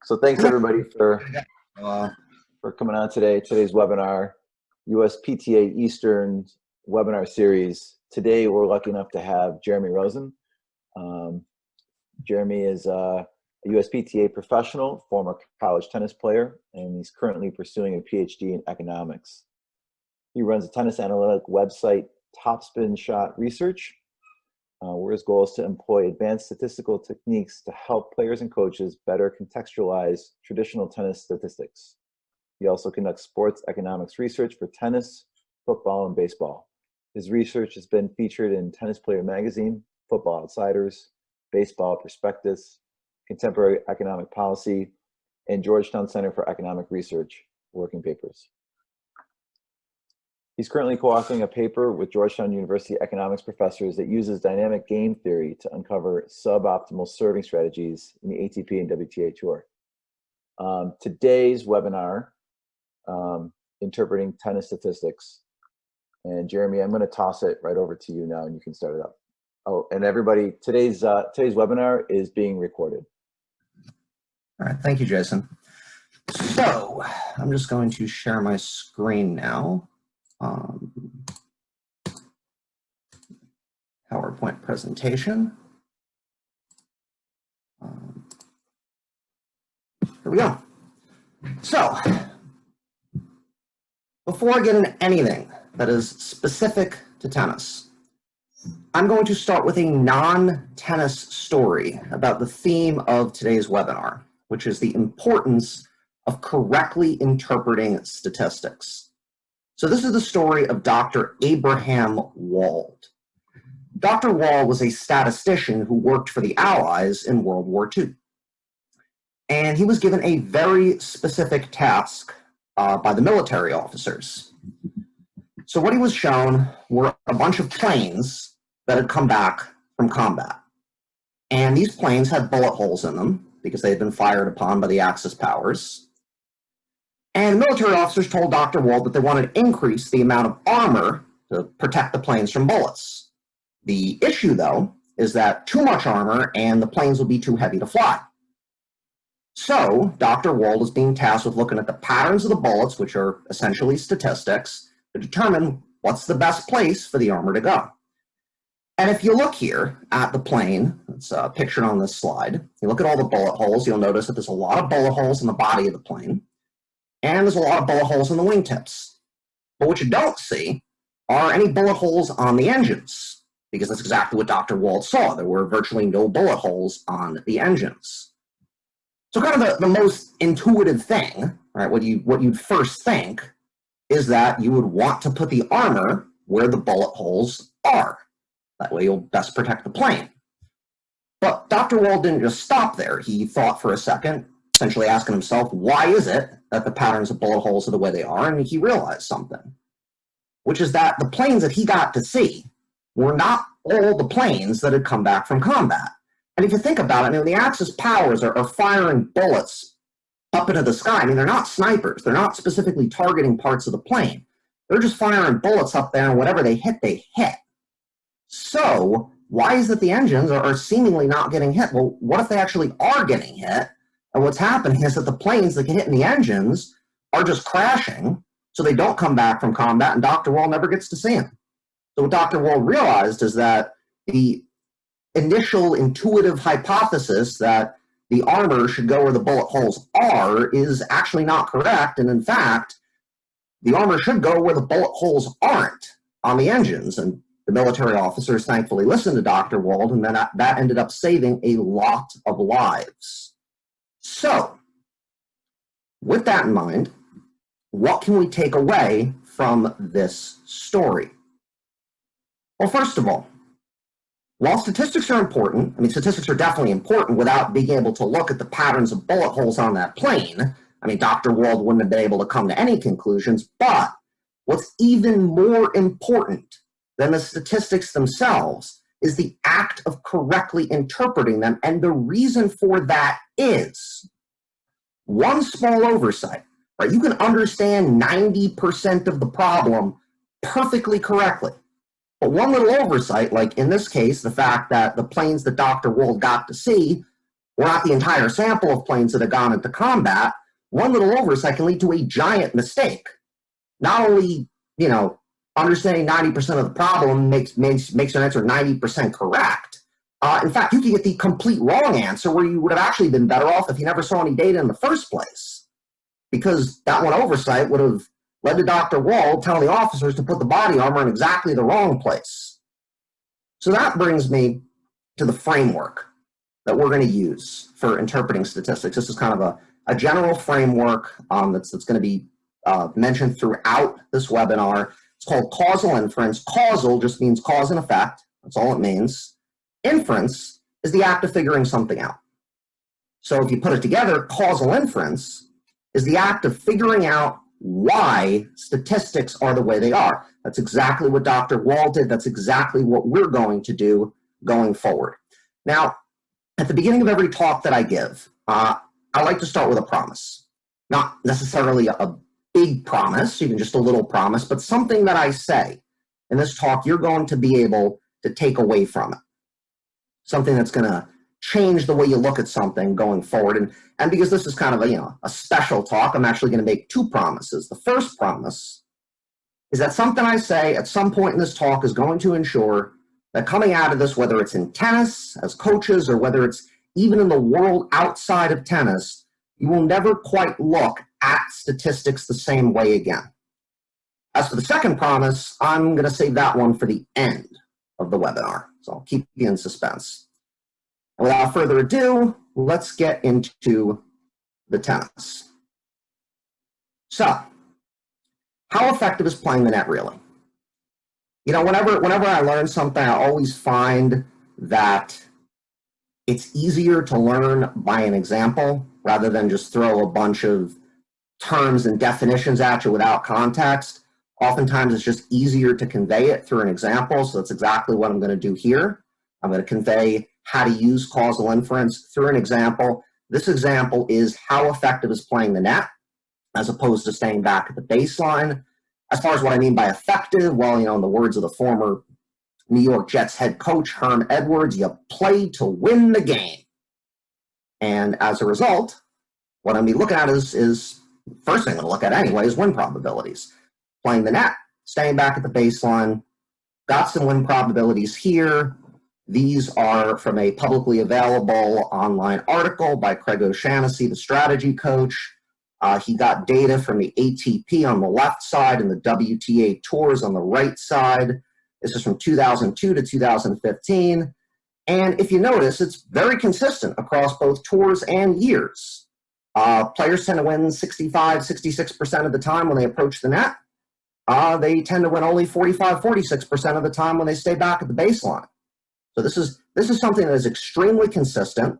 So thanks everybody for coming on today. Today's webinar, USPTA Eastern webinar series. Today we're lucky enough to have Jeremy Rosen. Jeremy is a USPTA professional, former college tennis player, and he's currently pursuing a PhD in economics. He runs a tennis analytic website, Topspin Shot Research, where his goal is to employ advanced statistical techniques to help players and coaches better contextualize traditional tennis statistics. He also conducts sports economics research for tennis, football, and baseball. His research has been featured in Tennis Player Magazine, Football Outsiders, Baseball Prospectus, Contemporary Economic Policy, and Georgetown Center for Economic Research working papers. He's currently co-authoring a paper with Georgetown University economics professors that uses dynamic game theory to uncover suboptimal serving strategies in the ATP and WTA Tour. Today's webinar, Interpreting Tennis Statistics. And Jeremy, I'm going to toss it right over to you now, and you can start it up. Oh, and everybody, today's webinar is being recorded. All right, thank you, Jason. So I'm just going to share my screen now. PowerPoint presentation. Here we go. So, before I get into anything that is specific to tennis, I'm going to start with a non-tennis story about the theme of today's webinar, which is the importance of correctly interpreting statistics. So this is the story of Dr. Abraham Wald. Dr. Wald was a statistician who worked for the Allies in World War II. And he was given a very specific task by the military officers. So what he was shown were a bunch of planes that had come back from combat. And these planes had bullet holes in them because they had been fired upon by the Axis powers. And military officers told Dr. Wald that they wanted to increase the amount of armor to protect the planes from bullets. The issue, though, is that too much armor and the planes will be too heavy to fly. So Dr. Wald is being tasked with looking at the patterns of the bullets, which are essentially statistics, to determine what's the best place for the armor to go. And if you look here at the plane, it's pictured on this slide, you look at all the bullet holes, you'll notice that there's a lot of bullet holes in the body of the plane. And there's a lot of bullet holes in the wingtips. But what you don't see are any bullet holes on the engines, because that's exactly what Dr. Wald saw. There were virtually no bullet holes on the engines. So kind of the most intuitive thing, right, what you'd first think is that you would want to put the armor where the bullet holes are. That way you'll best protect the plane. But Dr. Wald didn't just stop there. He thought for a second, essentially asking himself, why is it that the patterns of bullet holes are the way they are? And he realized something, which is that the planes that he got to see were not all the planes that had come back from combat. And if you think about it, I mean, the Axis powers are firing bullets up into the sky. I mean, they're not snipers. They're not specifically targeting parts of the plane. They're just firing bullets up there, and whatever they hit, they hit. So why is it the engines are seemingly not getting hit? Well, what if they actually are getting hit? And what's happening is that the planes that get hit in the engines are just crashing, so they don't come back from combat, and Dr. Wald never gets to see them. So what Dr. Wald realized is that the initial intuitive hypothesis that the armor should go where the bullet holes are is actually not correct, and in fact, the armor should go where the bullet holes aren't on the engines. And the military officers thankfully listened to Dr. Wald, and then that ended up saving a lot of lives. So, with that in mind, what can we take away from this story? Well, first of all, while statistics are important, I mean, statistics are definitely important without being able to look at the patterns of bullet holes on that plane. I mean, Dr. Wald wouldn't have been able to come to any conclusions, but what's even more important than the statistics themselves is the act of correctly interpreting them, and the reason for that is one small oversight, right? You can understand 90% of the problem perfectly correctly, but one little oversight, like in this case, the fact that the planes that Dr. Wald got to see or not the entire sample of planes that have gone into combat, one little oversight can lead to a giant mistake. Not only, understanding 90% of the problem makes your answer 90% correct. In fact, you could get the complete wrong answer where you would have actually been better off if you never saw any data in the first place, because that one oversight would have led to Dr. Walt telling the officers to put the body armor in exactly the wrong place. So that brings me to the framework that we're going to use for interpreting statistics. This is kind of a general framework that's going to be mentioned throughout this webinar. It's called causal inference. Causal just means cause and effect. That's all it means. Inference is the act of figuring something out. So if you put it together, causal inference is the act of figuring out why statistics are the way they are. That's exactly what Dr. Walt did. That's exactly what we're going to do going forward. Now, at the beginning of every talk that I give, I like to start with a promise. Not necessarily a big promise, even just a little promise, but something that I say in this talk you're going to be able to take away from it. Something that's going to change the way you look at something going forward. And because this is kind of a special talk, I'm actually going to make two promises. The first promise is that something I say at some point in this talk is going to ensure that coming out of this, whether it's in tennis as coaches or whether it's even in the world outside of tennis, you will never quite look at statistics the same way again. As for the second promise, I'm going to save that one for the end of the webinar. So I'll keep you in suspense. And without further ado, let's get into the tennis. So, how effective is playing the net really? Whenever I learn something, I always find that it's easier to learn by an example rather than just throw a bunch of terms and definitions at you without context. Oftentimes, it's just easier to convey it through an example, so that's exactly what I'm going to do here. I'm going to convey how to use causal inference through an example. This example is how effective is playing the net as opposed to staying back at the baseline. As far as what I mean by effective, well, in the words of the former New York Jets head coach, Herm Edwards, you play to win the game. And as a result, what I'm going to be looking at is first thing I'm going to look at anyway is win probabilities. Playing the net, staying back at the baseline, got some win probabilities here. These are from a publicly available online article by Craig Oshannessy, the strategy coach. He got data from the ATP on the left side and the WTA tours on the right side. This is from 2002 to 2015. And if you notice, it's very consistent across both tours and years. Players tend to win 65, 66% of the time when they approach the net. They tend to win only 45, 46% of the time when they stay back at the baseline. So this is something that is extremely consistent.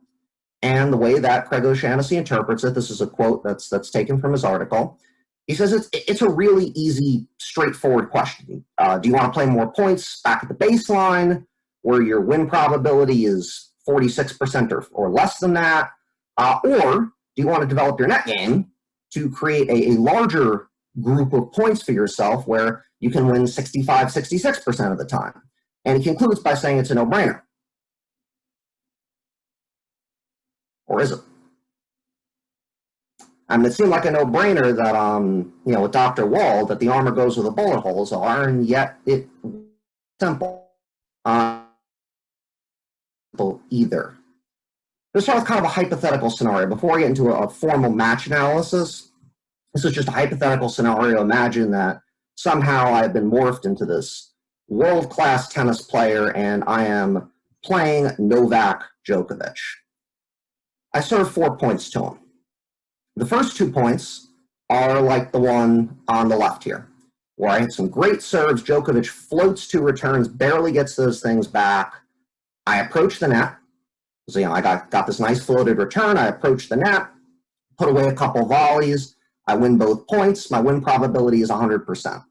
And the way that Craig Oshannessy interprets it, this is a quote that's taken from his article. He says it's a really easy, straightforward question. Do you want to play more points back at the baseline where your win probability is 46% or less than that? Or do you want to develop your net game to create a larger group of points for yourself where you can win 65, 66% of the time? And he concludes by saying it's a no-brainer. Or is it? I mean, it seemed like a no-brainer that, with Dr. Walt, that the armor goes where the bullet holes are, and yet it's simple. Either. Let's start with kind of a hypothetical scenario. Before I get into a formal match analysis, this is just a hypothetical scenario. Imagine that somehow I've been morphed into this world-class tennis player, and I am playing Novak Djokovic. I serve 4 points to him. The first 2 points are like the one on the left here, where I had some great serves. Djokovic floats to returns, barely gets those things back. I approach the net. So, I got this nice floated return. I approach the net, put away a couple volleys. I win both points. My win probability is 100%.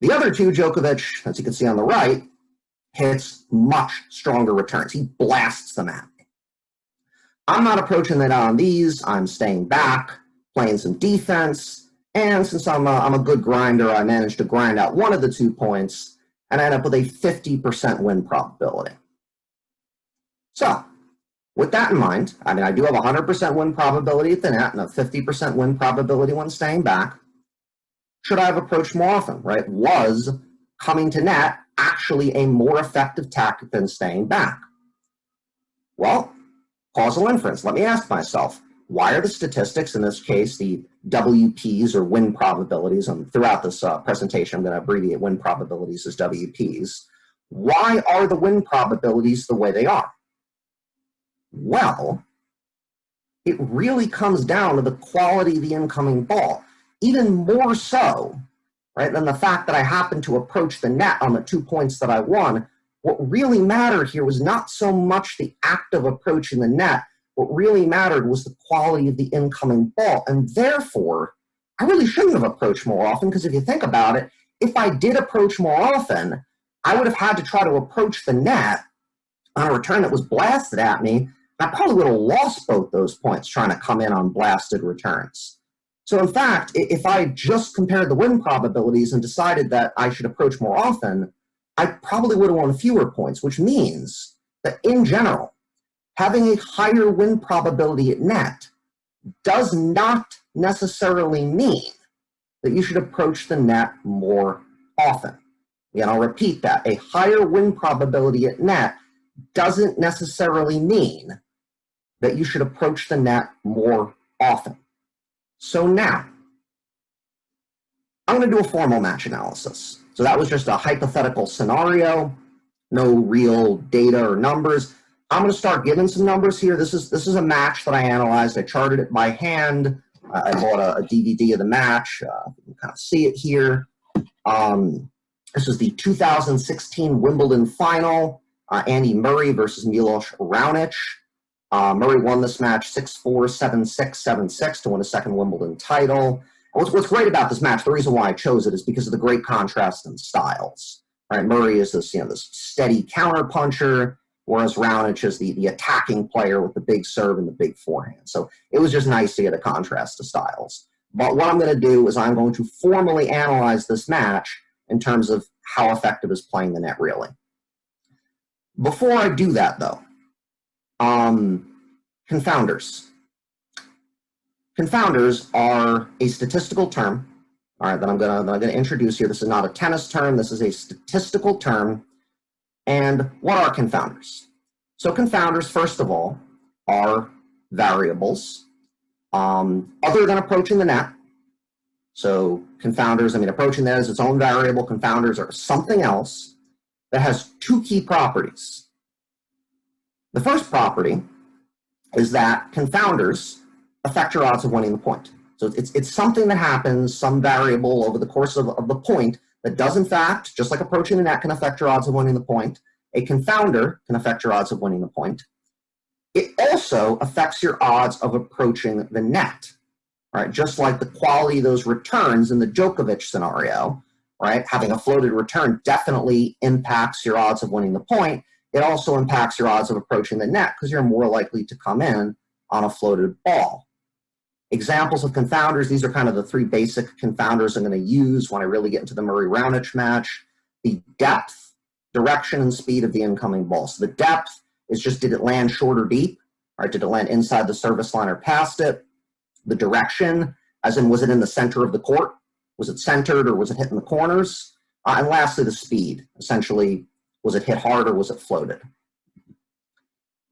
The other two, Djokovic, as you can see on the right, hits much stronger returns. He blasts them at me. I'm not approaching the net on these. I'm staying back, playing some defense. And since I'm a good grinder, I managed to grind out one of the 2 points, and I end up with a 50% win probability. So, With that in mind, I mean, I do have a 100% win probability at the net and a 50% win probability when staying back. Should I have approached more often, right? Was coming to net actually a more effective tactic than staying back? Well, causal inference. Let me ask myself, why are the statistics, in this case, the WPs or win probabilities, and throughout this presentation, I'm going to abbreviate win probabilities as WPs. Why are the win probabilities the way they are? Well, it really comes down to the quality of the incoming ball, even more so, right, than the fact that I happened to approach the net on the 2 points that I won. What really mattered here was not so much the act of approaching the net. What really mattered was the quality of the incoming ball. And therefore, I really shouldn't have approached more often, because if you think about it, if I did approach more often, I would have had to try to approach the net on a return that was blasted at me. I probably would have lost both those points trying to come in on blasted returns. So in fact, if I just compared the win probabilities and decided that I should approach more often, I probably would have won fewer points, which means that in general, having a higher win probability at net does not necessarily mean that you should approach the net more often. Again, I'll repeat that. A higher win probability at net doesn't necessarily mean that you should approach the net more often. So now, I'm going to do a formal match analysis. So that was just a hypothetical scenario, no real data or numbers. I'm going to start giving some numbers here. This is a match that I analyzed. I charted it by hand. I bought a DVD of the match. You can kind of see it here. This was the 2016 Wimbledon final, Andy Murray versus Milos Raonic. Murray won this match 6-4, 7-6, 7-6 to win a second Wimbledon title. What's great about this match, the reason why I chose it, is because of the great contrast in styles. Right, Murray is this steady counterpuncher, whereas Raonic is the attacking player with the big serve and the big forehand. So it was just nice to get a contrast to styles. But what I'm going to do is I'm going to formally analyze this match in terms of how effective is playing the net really. Before I do that, though, confounders. Confounders are a statistical term, all right, that I'm gonna introduce here. This is not a tennis term. This is a statistical term. And what are confounders? So confounders, first of all, are variables other than approaching the net. So confounders, approaching that is its own variable. Confounders are something else that has two key properties. The first property is that confounders affect your odds of winning the point. So it's something that happens, some variable over the course of the point that does in fact, just like approaching the net can affect your odds of winning the point, a confounder can affect your odds of winning the point. It also affects your odds of approaching the net, right? Just like the quality of those returns in the Djokovic scenario, right? Having a floated return definitely impacts your odds of winning the point. It also impacts your odds of approaching the net because you're more likely to come in on a floated ball. Examples of confounders, these are kind of the three basic confounders I'm going to use when I really get into the Murray-Raonic match. The depth, direction, and speed of the incoming ball. So the depth is just, did it land short or deep? Right? Did it land inside the service line or past it? The direction, as in, was it in the center of the court? Was it centered or was it hitting the corners? And lastly, the speed. Essentially, was it hit hard or was it floated?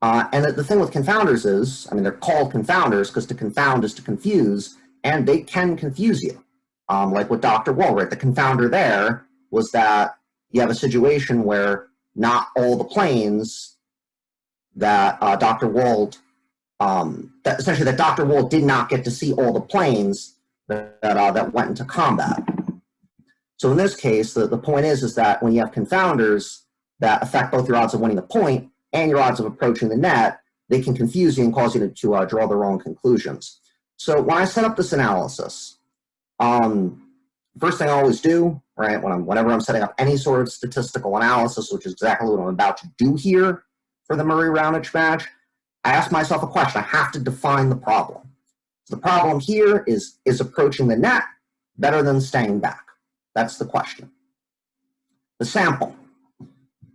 And the thing with confounders is, they're called confounders because to confound is to confuse, and they can confuse you. Like with Dr. Walt, right? The confounder there was that you have a situation where not all the planes that Dr. Walt, that Dr. Walt did not get to see all the planes that went into combat. So in this case, the point is that when you have confounders that affect both your odds of winning the point and your odds of approaching the net, they can confuse you and cause you to draw the wrong conclusions. So when I set up this analysis, first thing I always do, right, whenever I'm setting up any sort of statistical analysis, which is exactly what I'm about to do here for the Murray-Raonic match, I ask myself a question. I have to define the problem. So the problem here is approaching the net better than staying back? That's the question. The sample.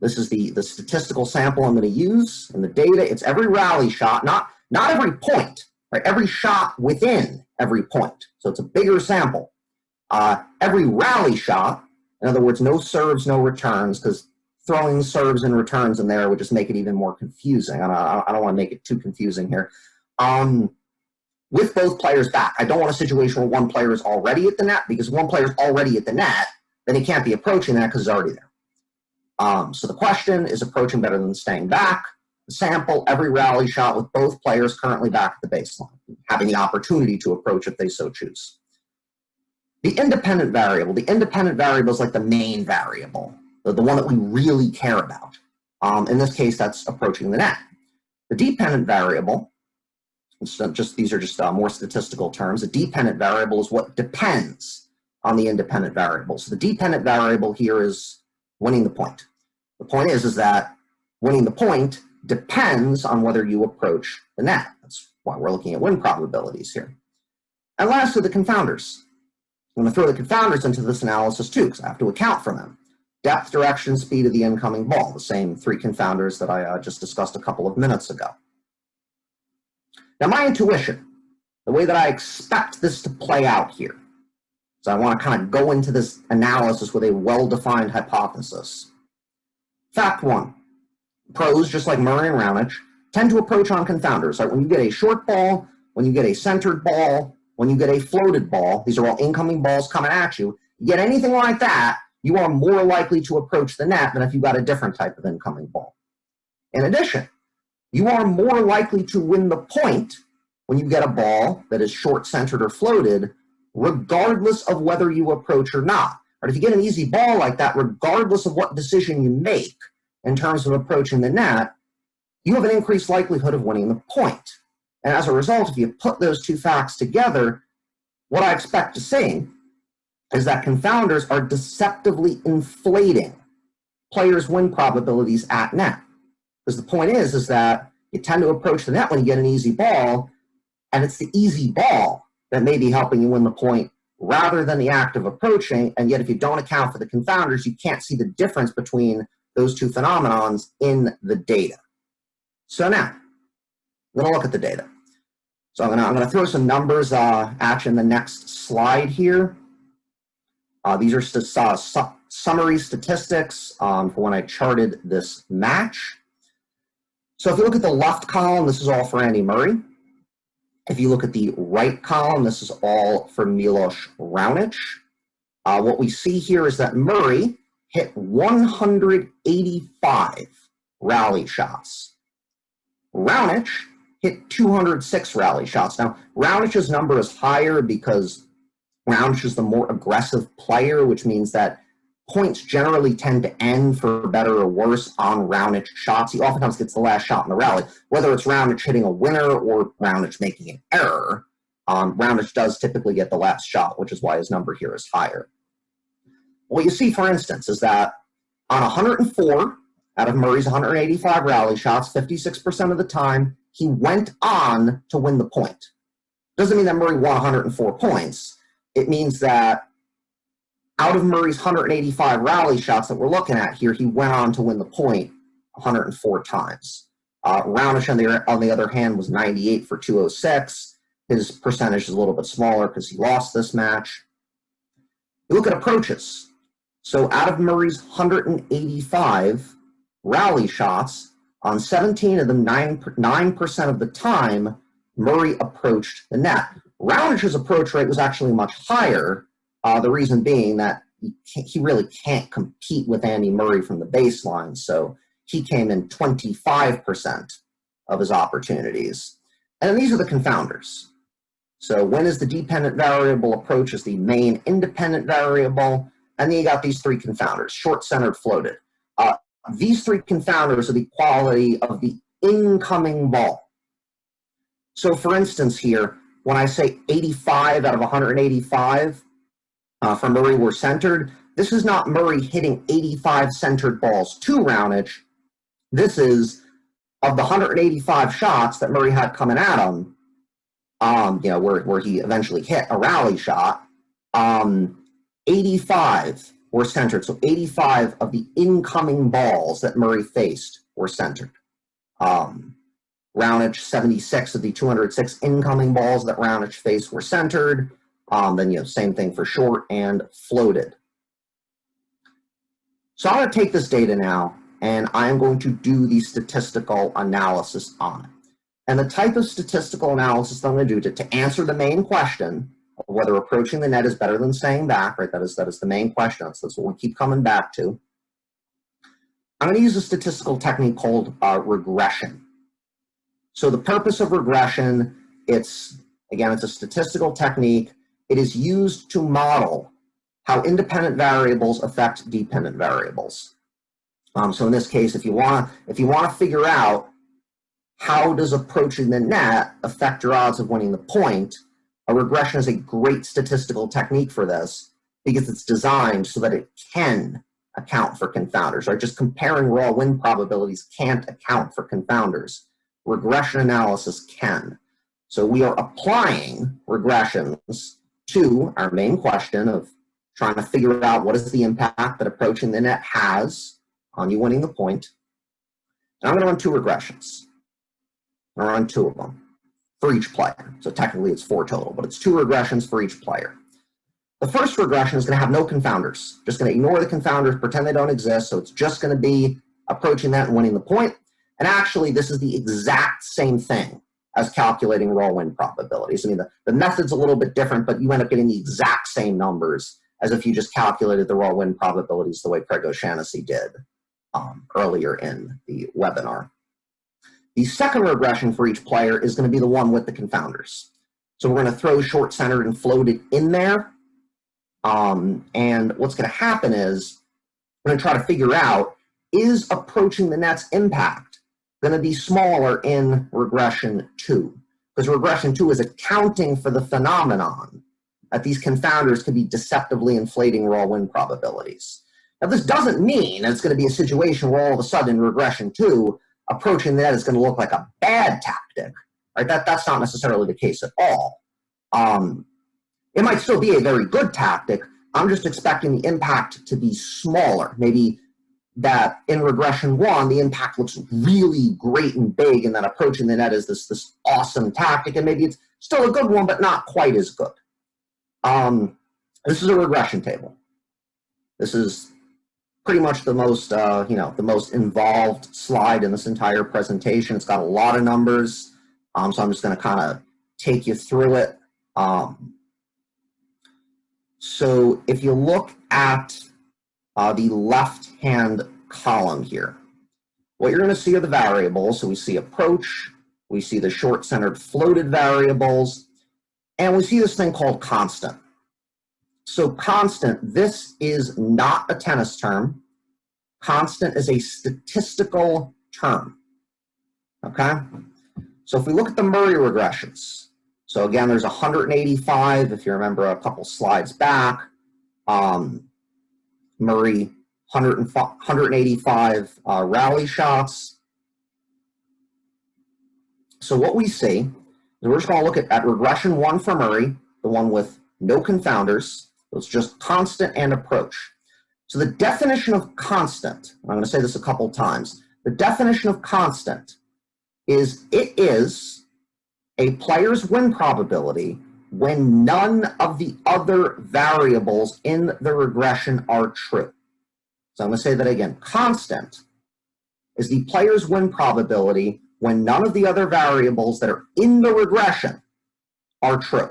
This is the statistical sample I'm going to use in the data. It's every rally shot, not every point, right? Every shot within every point. So it's a bigger sample. Every rally shot, in other words, no serves, no returns, because throwing serves and returns in there would just make it even more confusing. I don't want to make it too confusing here. With both players back, I don't want a situation where one player is already at the net, because if one player is already at the net, then he can't be approaching that because he's already there. So the question is approaching better than staying back. The sample, every rally shot with both players currently back at the baseline, having the opportunity to approach if they so choose. The independent variable is like the main variable, the one that we really care about. In this case, that's approaching the net. The dependent variable, these are just more statistical terms. The dependent variable is what depends on the independent variable. So the dependent variable here is winning the point. The point is that winning the point depends on whether you approach the net. That's why we're looking at win probabilities here. And lastly, the confounders. I'm going to throw the confounders into this analysis too, because I have to account for them. Depth, direction, speed of the incoming ball, the same three confounders that I just discussed a couple of minutes ago. Now, my intuition, the way that I expect this to play out here, so I want to kind of go into this analysis with a well-defined hypothesis. Fact one, pros, just like Murray and Raonic, tend to approach on confounders. Right? When you get a short ball, when you get a centered ball, when you get a floated ball, these are all incoming balls coming at you. You get anything like that, you are more likely to approach the net than if you got a different type of incoming ball. In addition, you are more likely to win the point when you get a ball that is short, centered, or floated, regardless of whether you approach or not. But if you get an easy ball like that, regardless of what decision you make in terms of approaching the net, you have an increased likelihood of winning the point. And as a result, if you put those two facts together, what I expect to see is that confounders are deceptively inflating players' win probabilities at net. Because the point is that you tend to approach the net when you get an easy ball, and it's the easy ball that may be helping you win the point rather than the act of approaching. And yet, if you don't account for the confounders, you can't see the difference between those two phenomenons in the data. So now, I'm going to look at the data. So I'm going to throw some numbers at you in the next slide here. These are summary statistics for when I charted this match. So if you look at the left column, this is all for Andy Murray. If you look at the right column, this is all for Milos Raonic. What we see here is that Murray hit 185 rally shots. Raonic hit 206 rally shots. Now, Raunic's number is higher because Raonic is the more aggressive player, which means that points generally tend to end, for better or worse, on Raonic shots. He oftentimes gets the last shot in the rally. Whether it's Raonic hitting a winner or Raonic making an error, Raonic does typically get the last shot, which is why his number here is higher. What you see, for instance, is that on 104 out of Murray's 185 rally shots, 56% of the time, he went on to win the point. Doesn't mean that Murray won 104 points. It means that out of Murray's 185 rally shots that we're looking at here, he went on to win the point 104 times. Raonic, on the other hand, was 98 for 206. His percentage is a little bit smaller because he lost this match. You look at approaches. So out of Murray's 185 rally shots, on 17 of them, 9% of the time, Murray approached the net. Raunic's approach rate was actually much higher, the reason being that he really can't compete with Andy Murray from the baseline, so he came in 25% of his opportunities. And then these are the confounders. So when is the dependent variable approach is the main independent variable, and then you got these three confounders, short, centered, floated. These three confounders are the quality of the incoming ball. So for instance here, when I say 85 out of 185 for Murray were centered, this is not Murray hitting 85 centered balls to Raonic. This is, of the 185 shots that Murray had coming at him, where he eventually hit a rally shot, 85 were centered. So 85 of the incoming balls that Murray faced were centered. Roundage, 76 of the 206 incoming balls that Roundage faced were centered. Then, same thing for short and floated. So I'm going to take this data now, and I am going to do the statistical analysis on it. And the type of statistical analysis that I'm going to do to answer the main question of whether approaching the net is better than staying back, right? That is the main question. That's what we keep coming back to. I'm going to use a statistical technique called regression. So the purpose of regression, it's a statistical technique. It is used to model how independent variables affect dependent variables. So in this case, if you want to figure out how does approaching the net affect your odds of winning the point, a regression is a great statistical technique for this because it's designed so that it can account for confounders. Right? Just comparing raw win probabilities can't account for confounders. Regression analysis can. So we are applying regressions to our main question of trying to figure out what is the impact that approaching the net has on you winning the point. And I'm going to run 2 regressions. I'm going to run 2 of them for each player. So technically it's 4 total, but it's 2 regressions for each player. The first regression is going to have no confounders. Just going to ignore the confounders, pretend they don't exist. So it's just going to be approaching that and winning the point. And actually, this is the exact same thing as calculating raw win probabilities. I mean, the method's a little bit different, but you end up getting the exact same numbers as if you just calculated the raw win probabilities the way Craig Oshannessy did earlier in the webinar. The second regression for each player is going to be the one with the confounders. So we're going to throw short centered and floated in there. And what's going to happen is we're going to try to figure out, is approaching the net's impact going to be smaller in regression 2? Because regression 2 is accounting for the phenomenon that these confounders could be deceptively inflating raw win probabilities. Now, this doesn't mean that it's going to be a situation where all of a sudden in regression 2, approaching the net is going to look like a bad tactic. Right? That's not necessarily the case at all. It might still be a very good tactic. I'm just expecting the impact to be smaller. Maybe that in regression 1, the impact looks really great and big, and that approaching the net is this awesome tactic, and maybe it's still a good one, but not quite as good. This is a regression table. This is pretty much the most, the most involved slide in this entire presentation. It's got a lot of numbers, so I'm just going to kind of take you through it. So if you look at the left-hand column here, what you're going to see are the variables. So we see approach, we see the short-centered floated variables, and we see this thing called constant. So constant, this is not a tennis term. Constant is a statistical term, okay? So if we look at the Murray regressions, so again, there's 185, if you remember a couple slides back. Murray, 185 rally shots. So what we see is we're just going to look at regression 1 for Murray, the one with no confounders. So it's just constant and approach. So the definition of constant, I'm going to say this a couple times, the definition of constant is it is a player's win probability when none of the other variables in the regression are true. So I'm going to say that again. Constant is the player's win probability when none of the other variables that are in the regression are true.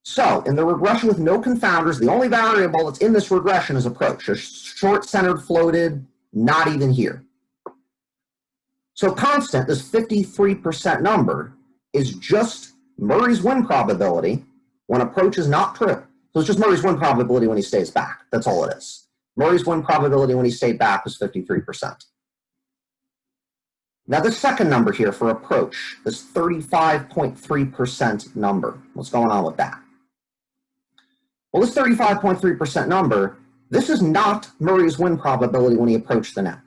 So in the regression with no confounders, the only variable that's in this regression is approach. There's short-centered floated, not even here. So constant, this 53% number, is just Murray's win probability when approach is not true. So it's just Murray's win probability when he stays back. That's all it is. Murray's win probability when he stayed back was 53%. Now the second number here for approach, this 35.3% number, what's going on with that? Well, this 35.3% number, this is not Murray's win probability when he approached the net.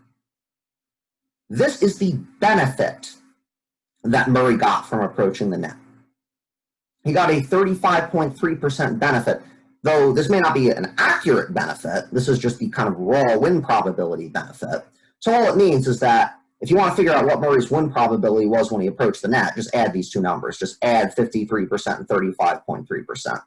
This is the benefit that Murray got from approaching the net. He got a 35.3% benefit. though this may not be an accurate benefit, this is just the kind of raw win probability benefit. So all it means is that if you want to figure out what Murray's win probability was when he approached the net, just add these two numbers. Just add 53% and 35.3%.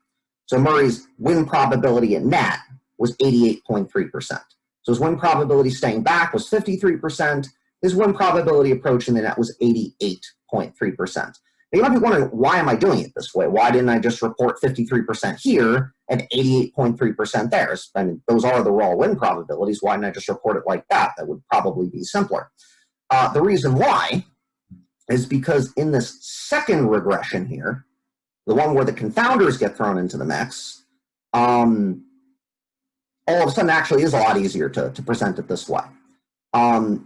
So Murray's win probability at net was 88.3%. So his win probability staying back was 53%. His win probability approaching the net was 88.3%. Now you might be wondering, why am I doing it this way? Why didn't I just report 53% here and 88.3% there? I mean, those are the raw win probabilities. Why didn't I just report it like that? That would probably be simpler. The reason why is because in this second regression here, the one where the confounders get thrown into the mix, all of a sudden actually is a lot easier to present it this way.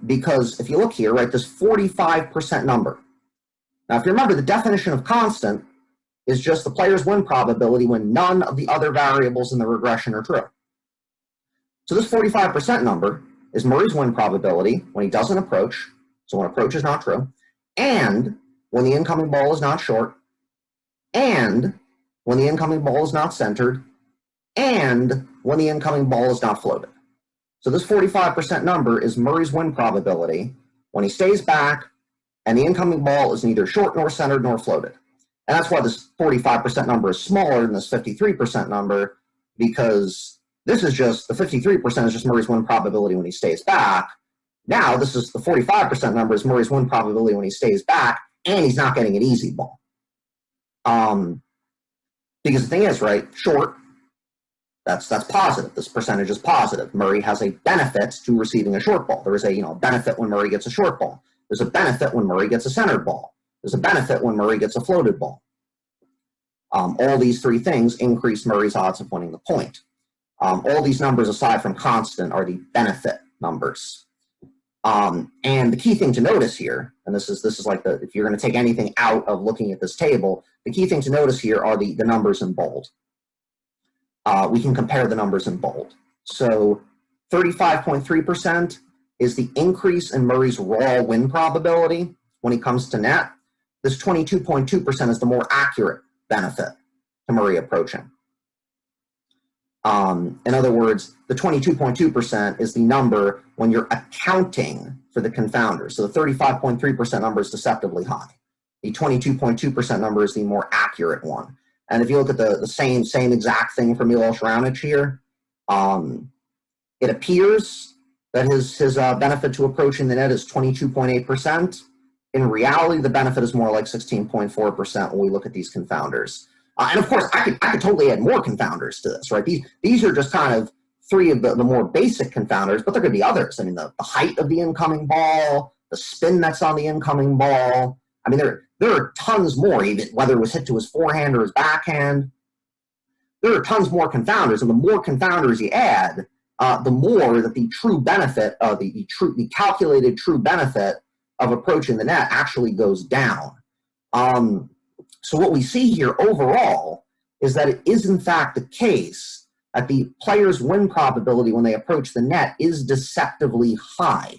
Because if you look here, right, this 45% number. Now, if you remember, the definition of constant is just the player's win probability when none of the other variables in the regression are true. So this 45% number is Murray's win probability when he doesn't approach, so when approach is not true, and when the incoming ball is not short, and when the incoming ball is not centered, and when the incoming ball is not floated. So this 45% number is Murray's win probability when he stays back and the incoming ball is neither short nor centered nor floated. And that's why this 45% number is smaller than this 53% number, because this is just, the 53% is just Murray's win probability when he stays back. Now this is the 45% number is Murray's win probability when he stays back and he's not getting an easy ball. Because the thing is, right, short, that's positive. This percentage is positive. Murray has a benefit to receiving a short ball. There is a benefit when Murray gets a short ball. There's a benefit when Murray gets a centered ball. There's a benefit when Murray gets a floated ball. All these three things increase Murray's odds of winning the point. All these numbers, aside from constant, are the benefit numbers. And the key thing to notice here, and this is like if you're going to take anything out of looking at this table, the key thing to notice here are the numbers in bold. We can compare the numbers in bold. So 35.3% is the increase in Murray's raw win probability when he comes to net. This 22.2% is the more accurate benefit to Murray approaching. In other words, the 22.2% is the number when you're accounting for the confounder. So the 35.3% number is deceptively high. The 22.2% number is the more accurate one. And if you look at the same exact thing from Milos Raonic here, it appears that his benefit to approaching the net is 22.8%. In reality, the benefit is more like 16.4% when we look at these confounders. And of course, I could totally add more confounders to this, right? These are just kind of three of the more basic confounders, but there could be others. I mean, the height of the incoming ball, the spin that's on the incoming ball. I mean, there are tons more, even whether it was hit to his forehand or his backhand. There are tons more confounders, and the more confounders you add, the more that the true benefit, the calculated true benefit of approaching the net actually goes down. So what we see here overall is that it is in fact the case that the player's win probability when they approach the net is deceptively high.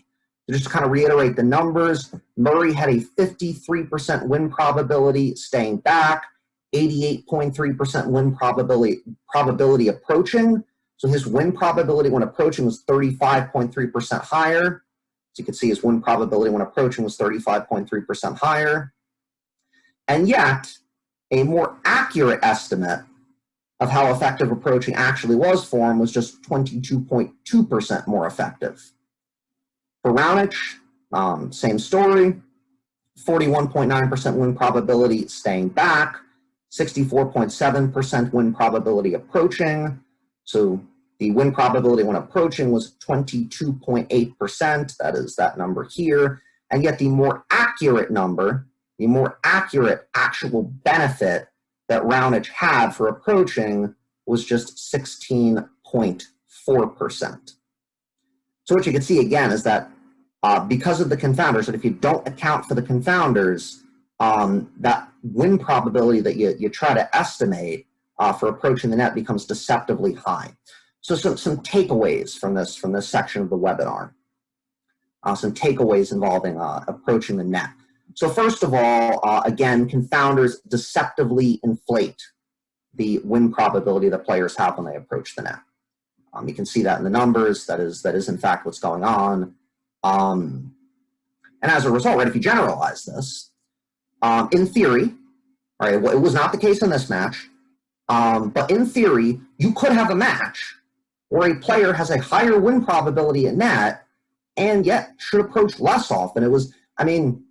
So just to kind of reiterate the numbers, Murray had a 53% win probability staying back, 88.3% win probability approaching. So his win probability when approaching was 35.3% higher. So you can see his win probability when approaching was 35.3% higher. And yet, a more accurate estimate of how effective approaching actually was for him was just 22.2% more effective. For Raonic, same story, 41.9% win probability staying back, 64.7% win probability approaching. So the win probability when approaching was 22.8%. That is that number here. And yet the more accurate number, the more accurate actual benefit that Raonic had for approaching was just 16.4%. So what you can see again is that because of the confounders, that if you don't account for the confounders, that win probability that you try to estimate for approaching the net becomes deceptively high. So some takeaways from this section of the webinar. Some takeaways involving approaching the net. So first of all, again, confounders deceptively inflate the win probability that players have when they approach the net. You can see that in the numbers. That is in fact what's going on. And as a result, right, if you generalize this, in theory, right, it was not the case in this match, but in theory, you could have a match where a player has a higher win probability at net and yet should approach less often. It was, I mean,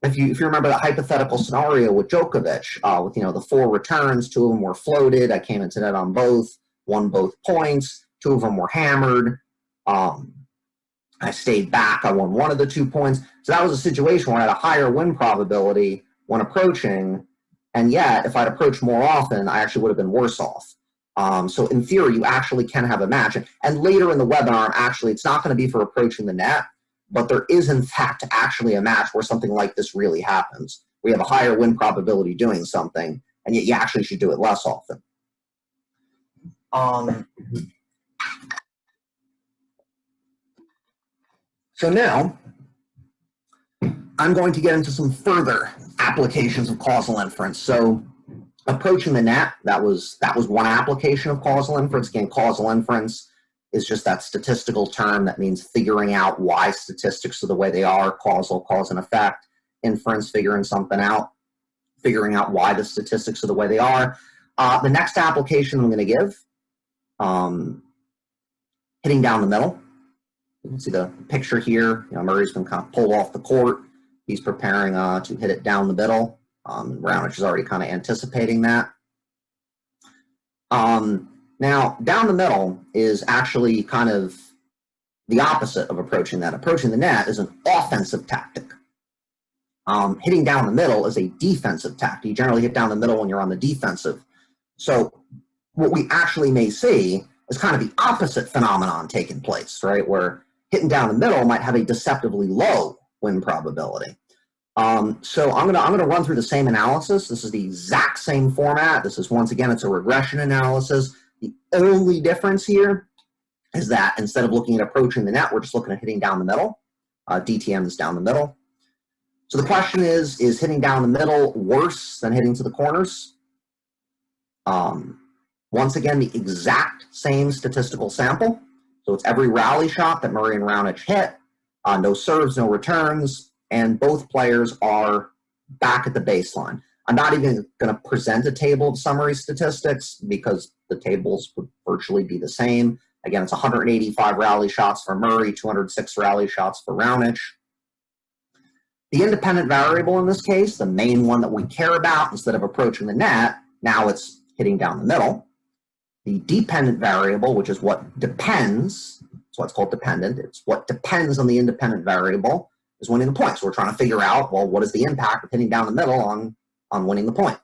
if you remember that hypothetical scenario with Djokovic, with the 4 returns, 2 of them were floated. I came into net on both, won both points. 2 of them were hammered. I stayed back. I won 1 of the 2 points. So that was a situation where I had a higher win probability when approaching, and yet if I'd approached more often, I actually would have been worse off. So in theory, you actually can have a match. And later in the webinar, actually, it's not going to be for approaching the net, but there is, in fact, actually a match where something like this really happens. We have a higher win probability doing something, and yet you actually should do it less often. So now, I'm going to get into some further applications of causal inference. So approaching the net, that was one application of causal inference. Again, causal inference is just that statistical term that means figuring out why statistics are the way they are. Causal, cause and effect. Inference, figuring something out, figuring out why the statistics are the way they are. The next application I'm going to give, hitting down the middle. You can see the picture here. Murray's been kind of pulled off the court. He's preparing to hit it down the middle. Raonic is already kind of anticipating that. Now, down the middle is actually kind of the opposite of approaching that. Approaching the net is an offensive tactic. Hitting down the middle is a defensive tactic. You generally hit down the middle when you're on the defensive. So what we actually may see is kind of the opposite phenomenon taking place, right? Where hitting down the middle might have a deceptively low win probability. So I'm gonna run through the same analysis. This is the exact same format. This is, once again, it's a regression analysis. The only difference here is that instead of looking at approaching the net, we're just looking at hitting down the middle. DTM is down the middle. So the question is hitting down the middle worse than hitting to the corners? Once again, the exact same statistical sample. So it's every rally shot that Murray and Raonic hit, no serves, no returns, and both players are back at the baseline. I'm not even going to present a table of summary statistics because the tables would virtually be the same. Again, it's 185 rally shots for Murray, 206 rally shots for Raonic. The independent variable in this case, the main one that we care about instead of approaching the net, now it's hitting down the middle. The dependent variable, which is what depends, so it's called dependent, it's what depends on the independent variable, is winning the point. So we're trying to figure out, well, what is the impact of hitting down the middle on winning the point?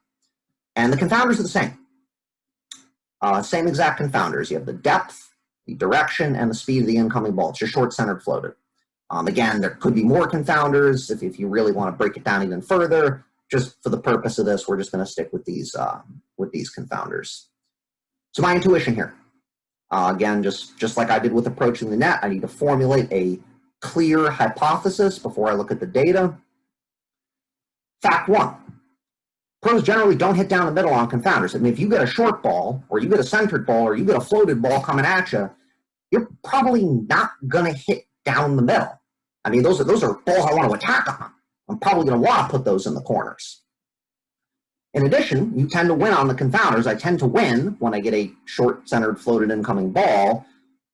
And the confounders are the same. Same exact confounders. You have the depth, the direction, and the speed of the incoming ball. It's just short-centered floated. Again, there could be more confounders if you really want to break it down even further. Just for the purpose of this, we're just going to stick with these confounders. So my intuition here, again, just like I did with approaching the net, I need to formulate a clear hypothesis before I look at the data. Fact 1, pros generally don't hit down the middle on confounders. I mean, if you get a short ball, or you get a centered ball, or you get a floated ball coming at you, you're probably not going to hit down the middle. I mean, those are balls I want to attack on. I'm probably going to want to put those in the corners. In addition, you tend to win on the confounders. I tend to win when I get a short-centered floated incoming ball,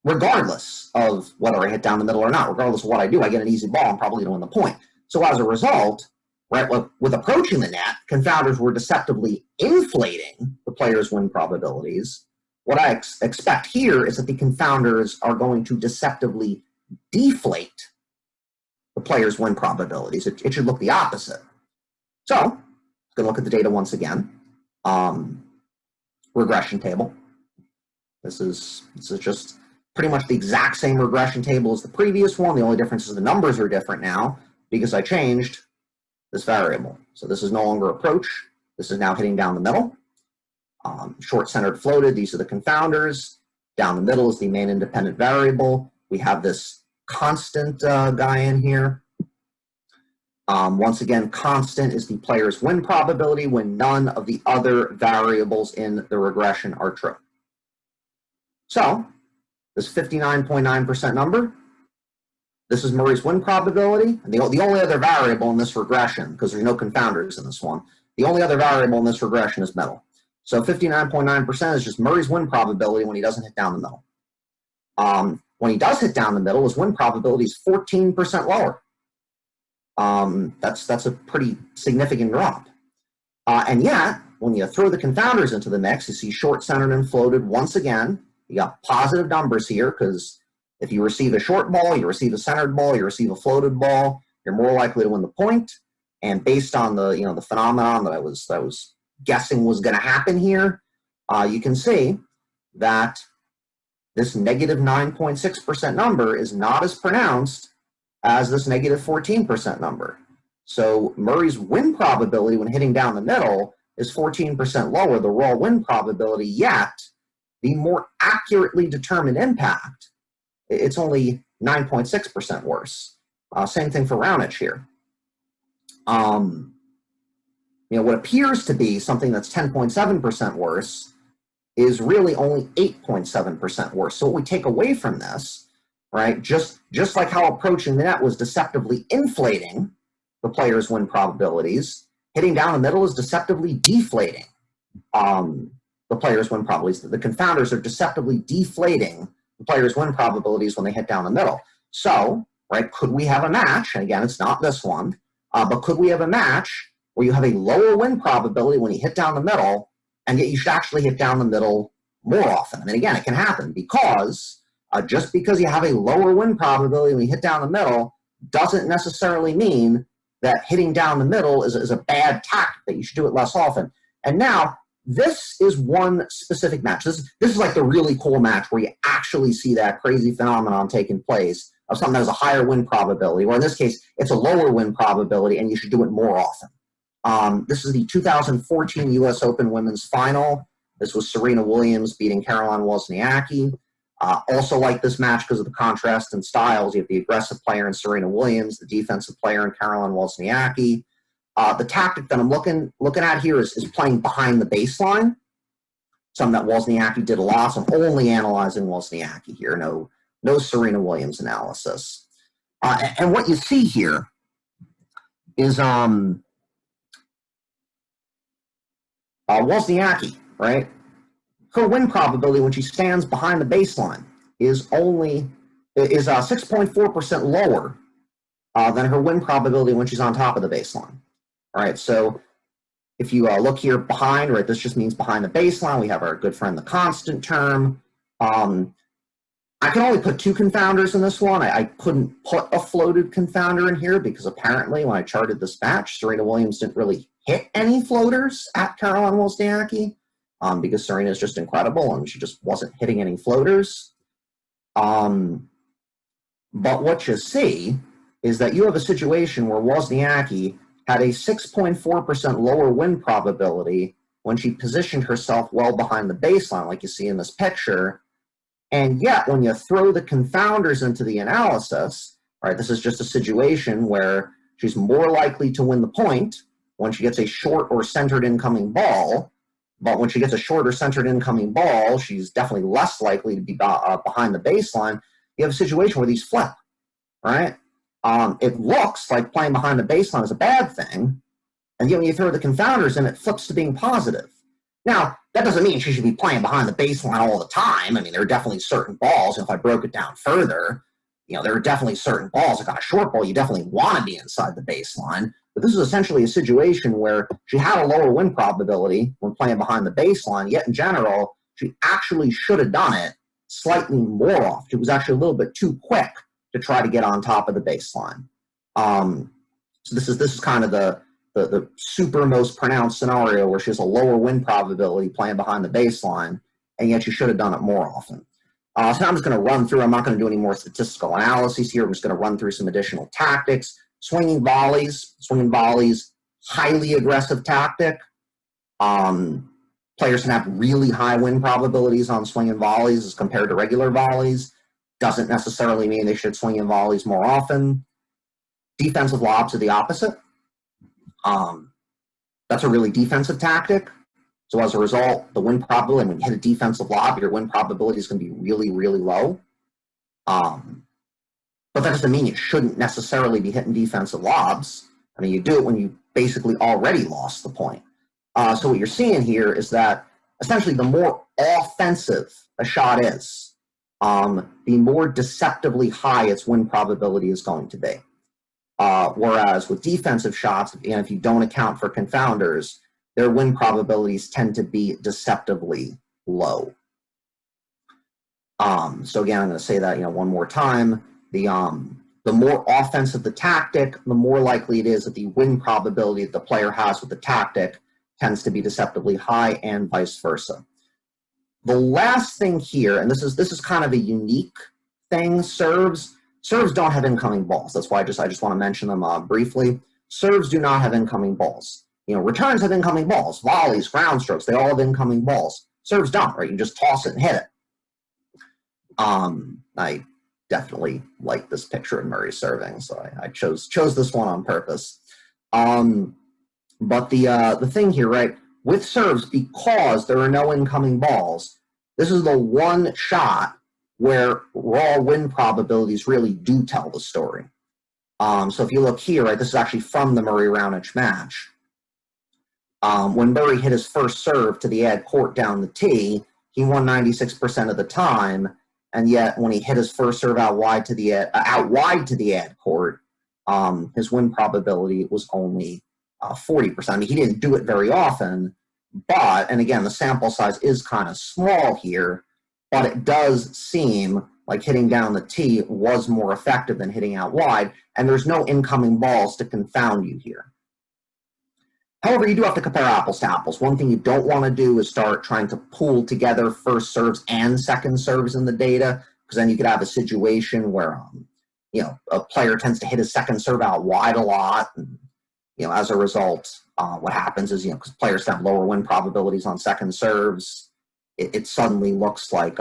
regardless of whether I hit down the middle or not. Regardless of what I do, I get an easy ball, I'm probably going to win the point. So as a result, right, with approaching the net, confounders were deceptively inflating the player's win probabilities. What I expect here is that the confounders are going to deceptively deflate the player's win probabilities. It should look the opposite. So, going to look at the data once again. Regression table. This is just pretty much the exact same regression table as the previous one. The only difference is the numbers are different now because I changed this variable. So this is no longer approach. This is now hitting down the middle. Short-centered floated, these are the confounders. Down the middle is the main independent variable. We have this constant guy in here. Once again, constant is the player's win probability when none of the other variables in the regression are true. So, this 59.9% number, this is Murray's win probability. And the only other variable in this regression, because there's no confounders in this one, the only other variable in this regression is middle. So 59.9% is just Murray's win probability when he doesn't hit down the middle. When he does hit down the middle, his win probability is 14% lower. That's a pretty significant drop. And yet, when you throw the confounders into the mix, you see short-centered and floated once again. You got positive numbers here because if you receive a short ball, you receive a centered ball, you receive a floated ball, you're more likely to win the point. And based on the phenomenon that I was guessing was going to happen here, you can see that this negative 9.6% number is not as pronounced as this negative 14% number. So Murray's win probability when hitting down the middle is 14% lower, the raw win probability, yet the more accurately determined impact, it's only 9.6% worse. Same thing for Roundage here. What appears to be something that's 10.7% worse is really only 8.7% worse. So what we take away from this, right, just like how approaching the net was deceptively inflating the player's win probabilities, hitting down the middle is deceptively deflating the player's win probabilities. The confounders are deceptively deflating the player's win probabilities when they hit down the middle. So, right, could we have a match? And again, it's not this one, but could we have a match where you have a lower win probability when you hit down the middle, and yet you should actually hit down the middle more often? I mean, again, it can happen because just because you have a lower win probability when you hit down the middle doesn't necessarily mean that hitting down the middle is a bad tactic, that you should do it less often. And now, this is one specific match. This is like the really cool match where you actually see that crazy phenomenon taking place of something that has a higher win probability, or in this case, it's a lower win probability, and you should do it more often. This is the 2014 U.S. Open Women's Final. This was Serena Williams beating Caroline Wozniacki. Also like this match because of the contrast in styles. You have the aggressive player in Serena Williams, the defensive player in Caroline Wozniacki. The tactic that I'm looking at here is playing behind the baseline, something that Wozniacki did a lot. So I'm only analyzing Wozniacki here, no Serena Williams analysis. And what you see here is Wozniacki, right? Her win probability when she stands behind the baseline is 6.4% lower than her win probability when she's on top of the baseline. All right, so if you look here behind, right, this just means behind the baseline. We have our good friend, the constant term. I can only put two confounders in this one. I couldn't put a floated confounder in here because apparently when I charted this match, Serena Williams didn't really hit any floaters at Caroline Wozniacki because Serena is just incredible and she just wasn't hitting any floaters. But what you see is that you have a situation where Wozniacki had a 6.4% lower win probability when she positioned herself well behind the baseline, like you see in this picture. And yet, when you throw the confounders into the analysis, right, this is just a situation where she's more likely to win the point when she gets a short or centered incoming ball. But when she gets a short or centered incoming ball, she's definitely less likely to be behind the baseline. You have a situation where these flip, right? It looks like playing behind the baseline is a bad thing, and yet when you throw the confounders in, it flips to being positive. Now, that doesn't mean she should be playing behind the baseline all the time. I mean, there are definitely certain balls, and if I broke it down further, there are definitely certain balls, like on a short ball, you definitely want to be inside the baseline, but this is essentially a situation where she had a lower win probability when playing behind the baseline, yet in general, she actually should have done it slightly more often. It was actually a little bit too quick to try to get on top of the baseline. So this is kind of the super most pronounced scenario where she has a lower win probability playing behind the baseline, and yet she should have done it more often. So now I'm just going to run through. I'm not going to do any more statistical analyses here. I'm just going to run through some additional tactics. Swinging volleys, highly aggressive tactic. Players can have really high win probabilities on swinging volleys as compared to regular volleys. Doesn't necessarily mean they should swing in volleys more often. Defensive lobs are the opposite. That's a really defensive tactic. So as a result, the win probability, when you hit a defensive lob, your win probability is going to be really, really low. But that doesn't mean you shouldn't necessarily be hitting defensive lobs. I mean, you do it when you basically already lost the point. So what you're seeing here is that essentially the more offensive a shot is, the more deceptively high its win probability is going to be. Whereas with defensive shots, if you don't account for confounders, their win probabilities tend to be deceptively low. So again, I'm going to say that one more time. The more offensive the tactic, the more likely it is that the win probability that the player has with the tactic tends to be deceptively high, and vice versa. The last thing here, and this is kind of a unique thing, serves don't have incoming balls. That's why I just want to mention them briefly. Serves do not have incoming balls. Returns have incoming balls. Volleys, ground strokes, they all have incoming balls. Serves don't, right? You just toss it and hit it. I definitely like this picture of Murray serving, so I chose this one on purpose. But the thing here, right, with serves, because there are no incoming balls, this is the one shot where raw win probabilities really do tell the story. So if you look here, right, this is actually from the Murray-Raonic match. When Murray hit his first serve to the ad court down the tee, he won 96% of the time, and yet when he hit his first serve out wide to the ad court, his win probability was only 40%. I mean, he didn't do it very often, but, and again, the sample size is kind of small here, but it does seem like hitting down the tee was more effective than hitting out wide, and there's no incoming balls to confound you here. However, you do have to compare apples to apples. One thing you don't want to do is start trying to pool together first serves and second serves in the data, because then you could have a situation where a player tends to hit his second serve out wide a lot, and as a result, what happens is because players have lower win probabilities on second serves, it suddenly looks like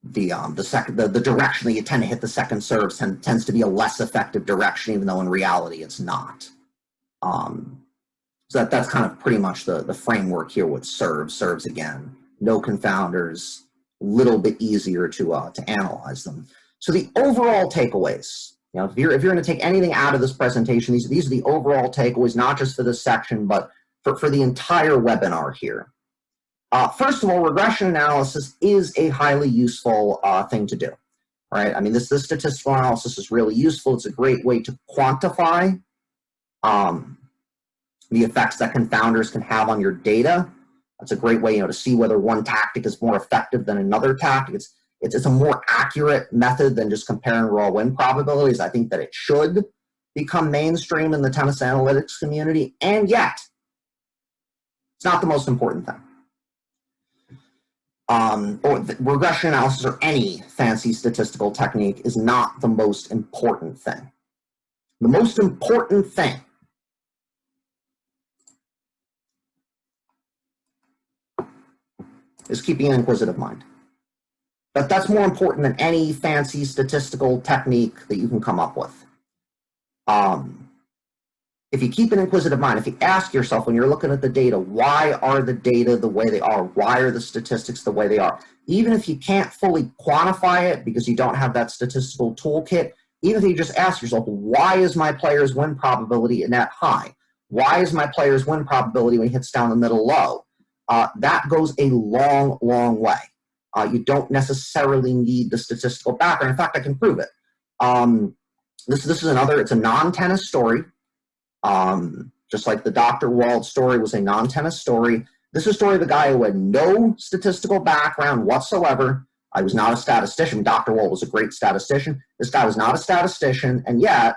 the direction that you tend to hit the second serves tends to be a less effective direction, even though in reality it's not. So that's kind of pretty much the framework here with serves. Serves, again, no confounders, a little bit easier to analyze them. So the overall takeaways, if you're going to take anything out of this presentation, these are the overall takeaways, not just for this section, but for the entire webinar here. First of all, regression analysis is a highly useful thing to do, right? I mean, this statistical analysis is really useful. It's a great way to quantify the effects that confounders can have on your data. That's a great way, to see whether one tactic is more effective than another tactic. It's a more accurate method than just comparing raw win probabilities. I think that it should become mainstream in the tennis analytics community, and yet it's not the most important thing. Or regression analysis or any fancy statistical technique is not the most important thing. The most important thing is keeping an inquisitive mind. But that's more important than any fancy statistical technique that you can come up with. If you keep an inquisitive mind, if you ask yourself when you're looking at the data, why are the data the way they are? Why are the statistics the way they are? Even if you can't fully quantify it because you don't have that statistical toolkit, even if you just ask yourself, why is my player's win probability net high? Why is my player's win probability when he hits down the middle low? That goes a long, long way. You don't necessarily need the statistical background. In fact, I can prove it. This is another, it's a non-tennis story. Just like the Dr. Walt story was a non-tennis story. This is a story of a guy who had no statistical background whatsoever. I was not a statistician. Dr. Walt was a great statistician. This guy was not a statistician, and yet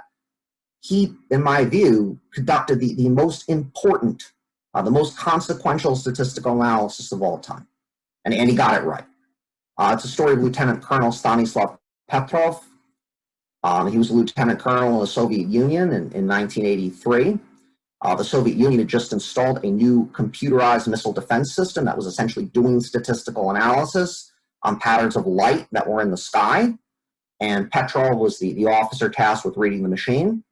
he, in my view, conducted the most important, the most consequential statistical analysis of all time. And he got it right. It's a story of Lt Colonel Petrov. He was a lieutenant colonel in the Soviet Union in 1983. The Soviet Union had just installed a new computerized missile defense system that was essentially doing statistical analysis. patterns of light that were in the sky, and Petrov was the officer tasked with reading the machine.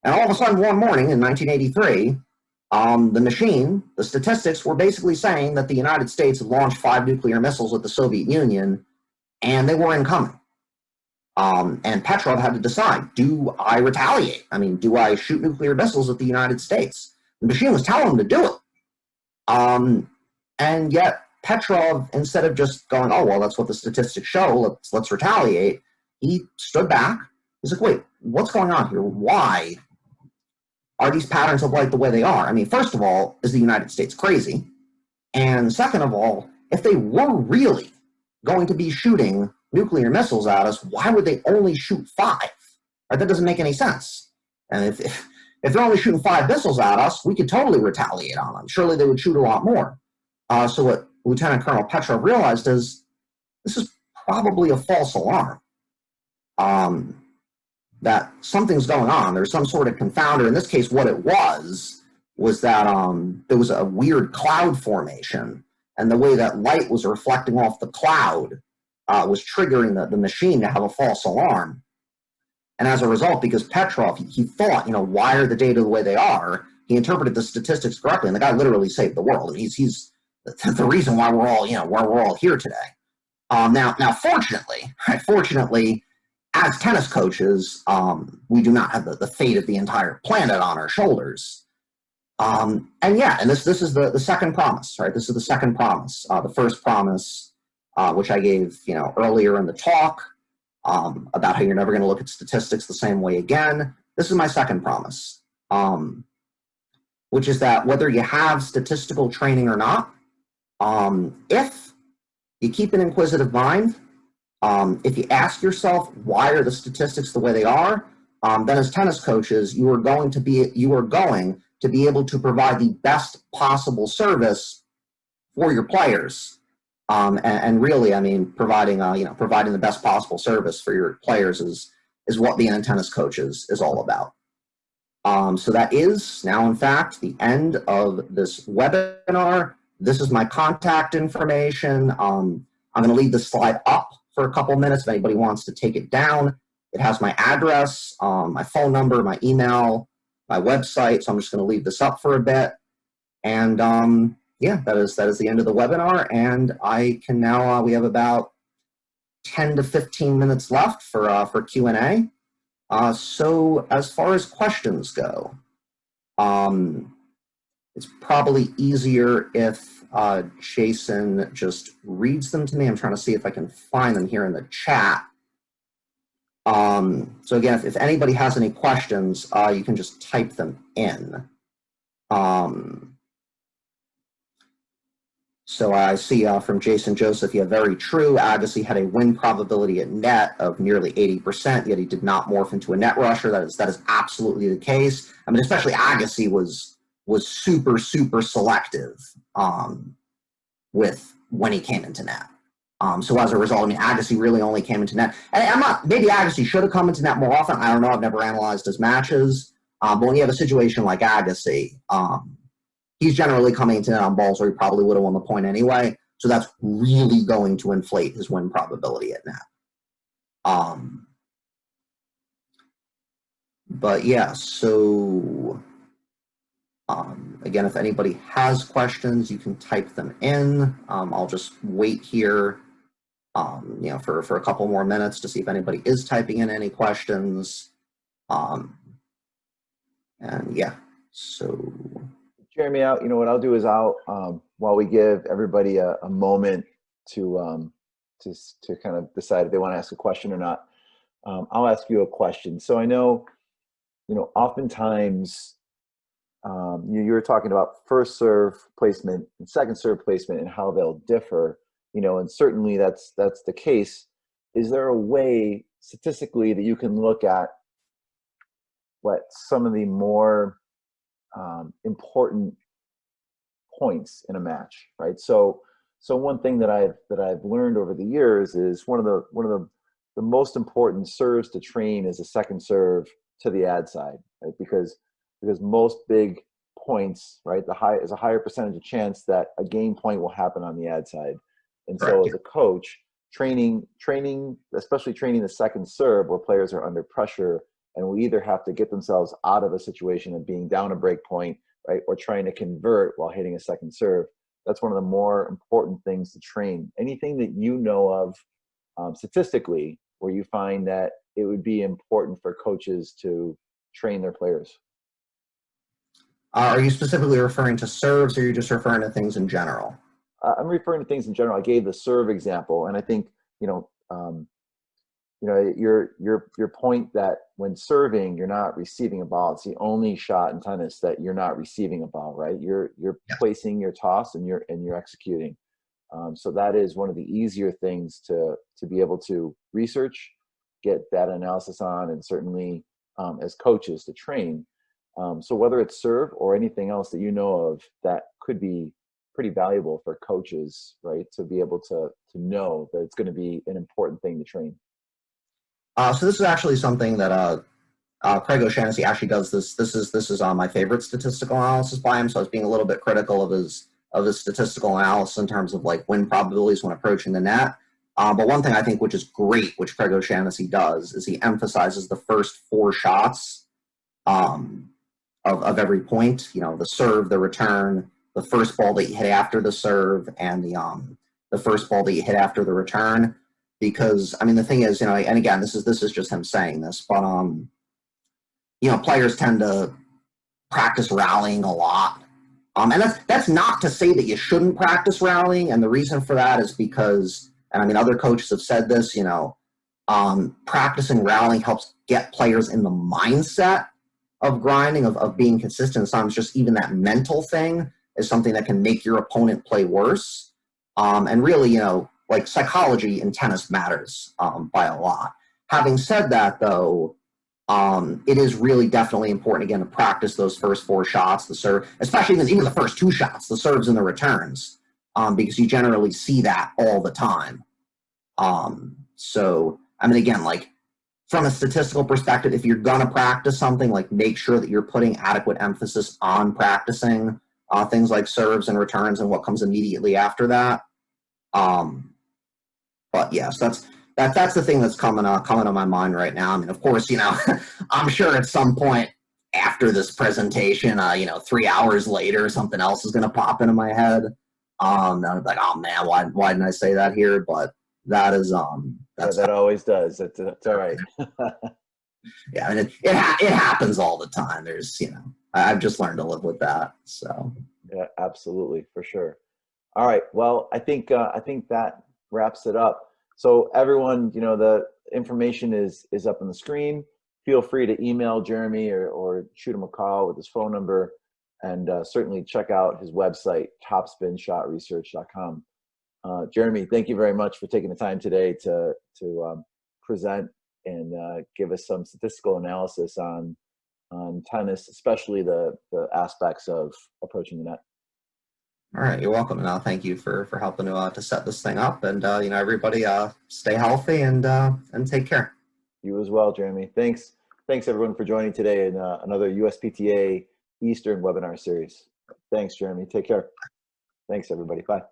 And all of a sudden, one morning in 1983, the machine, the statistics were basically saying that the United States had launched 5 nuclear missiles at the Soviet Union, and they were incoming. And Petrov had to decide, do I retaliate? I mean, do I shoot nuclear missiles at the United States? The machine was telling him to do it. And yet Petrov, instead of just going, oh, well, that's what the statistics show, let's retaliate, he stood back. He's like, wait, what's going on here? Why are these patterns of light the way they are? I mean, first of all, is the United States crazy? And second of all, if they were really going to be shooting nuclear missiles at us, why would they only shoot 5? Right? That doesn't make any sense. And if they're only shooting 5 missiles at us, we could totally retaliate on them. Surely they would shoot a lot more. So what Lieutenant Colonel Petrov realized is this is probably a false alarm. That something's going on. There's some sort of confounder. In this case, what it was that there was a weird cloud formation, and the way that light was reflecting off the cloud was triggering the machine to have a false alarm. And as a result, because Petrov, he thought, why are the data the way they are? He interpreted the statistics correctly, and the guy literally saved the world. And he's the reason why we're all here today. Now, fortunately, as tennis coaches, we do not have the fate of the entire planet on our shoulders. And this is the second promise, right? This is the second promise. The first promise, which I gave, earlier in the talk, about how you're never going to look at statistics the same way again. This is my second promise, which is that whether you have statistical training or not, if you keep an inquisitive mind, if you ask yourself, why are the statistics the way they are, then as tennis coaches, you are going to be able to provide the best possible service for your players. And really, I mean, providing the best possible service for your players is what being a tennis coach is all about. So that is now, in fact, the end of this webinar. This is my contact information. I'm going to leave this slide up for a couple minutes if anybody wants to take it down. It has my address, my phone number, my email, my website. So I'm just going to leave this up for a bit. And yeah, that is the end of the webinar. And I can now, we have about 10 to 15 minutes left for Q&A. So as far as questions go, it's probably easier if Jason just reads them to me. I'm trying to see if I can find them here in the chat. So again, if anybody has any questions, you can just type them in. So I see from Jason Joseph, yeah, very true. Agassi had a win probability at net of nearly 80%, yet he did not morph into a net rusher. That is absolutely the case. I mean, especially Agassi was super, super selective with when he came into net. So as a result, I mean, Agassi really only came into net. And maybe Agassi should have come into net more often. I don't know. I've never analyzed his matches. But when you have a situation like Agassi, he's generally coming into net on balls where he probably would have won the point anyway. So that's really going to inflate his win probability at net. But yeah, so again, if anybody has questions, you can type them in. I'll just wait here, for a couple more minutes to see if anybody is typing in any questions. And yeah, so. Jeremy, what I'll do is while we give everybody a moment to kind of decide if they want to ask a question or not, I'll ask you a question. So I know, oftentimes you were talking about first serve placement and second serve placement and how they'll differ, and certainly that's the case. Is there a way statistically that you can look at what some of the more important points in a match, right? So one thing that I've learned over the years is one of the most important serves to train is a second serve to the ad side, right? Because most big points, right, is a higher percentage of chance that a game point will happen on the ad side. And Correct. so as a coach, training, especially training the second serve where players are under pressure and will either have to get themselves out of a situation of being down a break point, right, or trying to convert while hitting a second serve. That's one of the more important things to train. Anything that you know of statistically where you find that it would be important for coaches to train their players? Are you specifically referring to serves, or are you just referring to things in general? I'm referring to things in general. I gave the serve example, and I think your point that when serving, you're not receiving a ball. It's the only shot in tennis that you're not receiving a ball, right? You're Yes. placing your toss and you're executing. So that is one of the easier things to be able to research, get data analysis on, and certainly as coaches to train. So whether it's serve or anything else that you know of that could be pretty valuable for coaches, right? To be able to know that it's going to be an important thing to train. So this is actually something that Craig Oshannessy actually does. This is my favorite statistical analysis by him. So I was being a little bit critical of his statistical analysis in terms of like win probabilities when approaching the net. But one thing I think which is great, which Craig Oshannessy does, is he emphasizes the first 4 shots of every point. You know, the serve, the return, the first ball that you hit after the serve, and the first ball that you hit after the return. Because I mean, the thing is, you know, and again, this is just him saying this, but you know, players tend to practice rallying a lot. And that's not to say that you shouldn't practice rallying. And the reason for that is because, and I mean, other coaches have said this, you know, practicing rallying helps get players in the mindset of grinding, of being consistent. Sometimes just even that mental thing is something that can make your opponent play worse. And really, you know, like psychology in tennis matters by a lot. Having said that, though, it is really definitely important, again, to practice those first 4 shots, the serve, especially even the first 2 shots, the serves and the returns, because you generally see that all the time. So, I mean, again, like from a statistical perspective, if you're going to practice something, like make sure that you're putting adequate emphasis on practicing things like serves and returns and what comes immediately after that. But yes, that's the thing that's coming to my mind right now. I mean, of course, you know, I'm sure at some point after this presentation, you know, 3 hours later, something else is going to pop into my head. And I'm like, oh man, why didn't I say that here? But that is that's That always does. It's all right. yeah, and it happens all the time. There's, you know, I've just learned to live with that. So Yeah, absolutely, for sure. All right. Well, I think that wraps it up. So everyone, you know, the information is up on the screen. Feel free to email Jeremy or shoot him a call with his phone number, and certainly check out his website, topspinshotresearch.com. Jeremy, thank you very much for taking the time today to present and give us some statistical analysis on tennis, especially the aspects of approaching the net. all right, you're welcome, and thank you for helping to set this thing up. And you know, everybody, stay healthy and take care. You as well, Jeremy. Thanks everyone for joining today in another USPTA Eastern webinar series. Thanks, Jeremy. Take care. Thanks, everybody. Bye.